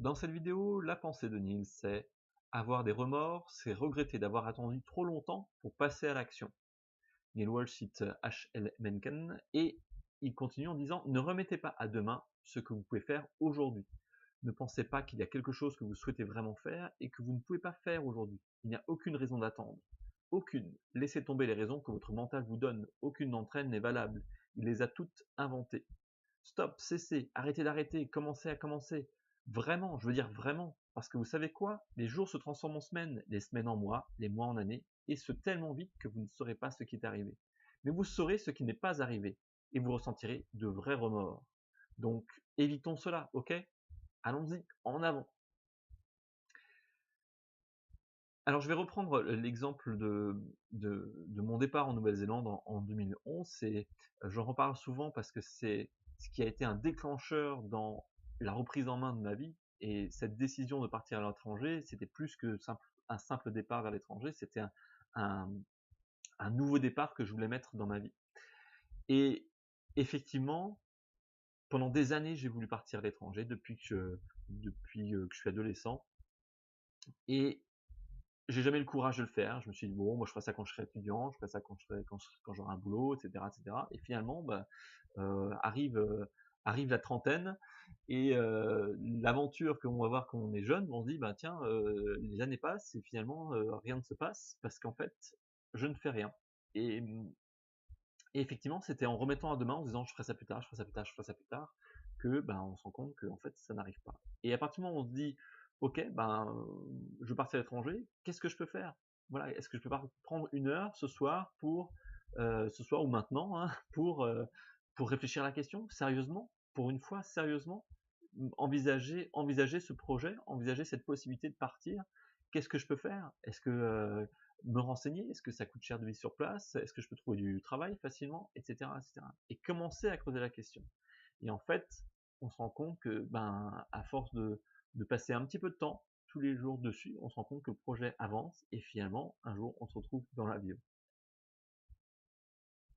Dans cette vidéo, la pensée de Neil, c'est avoir des remords, c'est regretter d'avoir attendu trop longtemps pour passer à l'action. Neil Walsh cite H.L. Mencken et il continue en disant ne remettez pas à demain ce que vous pouvez faire aujourd'hui. Ne pensez pas qu'il y a quelque chose que vous souhaitez vraiment faire et que vous ne pouvez pas faire aujourd'hui. Il n'y a aucune raison d'attendre. Aucune. Laissez tomber les raisons que votre mental vous donne. Aucune d'entre elles n'est valable. Il les a toutes inventées. Stop, cessez, arrêtez d'arrêter, commencez à commencer. Vraiment, je veux dire vraiment. Parce que vous savez quoi? Les jours se transforment en semaines, les semaines en mois, les mois en années, et ce tellement vite que vous ne saurez pas ce qui est arrivé. Mais vous saurez ce qui n'est pas arrivé, et vous ressentirez de vrais remords. Donc, évitons cela, ok? Allons-y, en avant. Alors, je vais reprendre l'exemple de mon départ en Nouvelle-Zélande en 2011. J'en reparle souvent parce que c'est ce qui a été un déclencheur dans la reprise en main de ma vie. Et cette décision de partir à l'étranger, c'était plus que un simple départ vers l'étranger, c'était un, un nouveau départ que je voulais mettre dans ma vie. Et effectivement, pendant des années, j'ai voulu partir à l'étranger depuis que je suis adolescent. Et j'ai jamais eu le courage de le faire. Je me suis dit bon, moi je ferai ça quand je serai étudiant, je ferai ça quand j'aurai un boulot, etc., etc. Et finalement, arrive la trentaine et l'aventure qu'on va voir quand on est jeune, on se dit bah tiens, les années passent et finalement rien ne se passe parce qu'en fait je ne fais rien. Et, et effectivement, c'était en remettant à demain, en se disant je ferai ça plus tard, je ferai ça plus tard, je ferai ça plus tard, que ben on se rend compte que en fait ça n'arrive pas. Et à partir du moment où on se dit ok, ben je pars à l'étranger, qu'est-ce que je peux faire? Voilà, est-ce que je peux pas prendre une heure ce soir pour ce soir ou maintenant hein, pour réfléchir à la question sérieusement, pour une fois sérieusement, envisager ce projet, envisager cette possibilité de partir. Qu'est-ce que je peux faire? Est-ce que me renseigner, est-ce que ça coûte cher de vivre sur place, est-ce que je peux trouver du travail facilement, etc., etc. Et commencer à creuser la question. Et en fait, on se rend compte que, ben, à force de passer un petit peu de temps tous les jours dessus, on se rend compte que le projet avance et finalement, un jour, on se retrouve dans l'avion.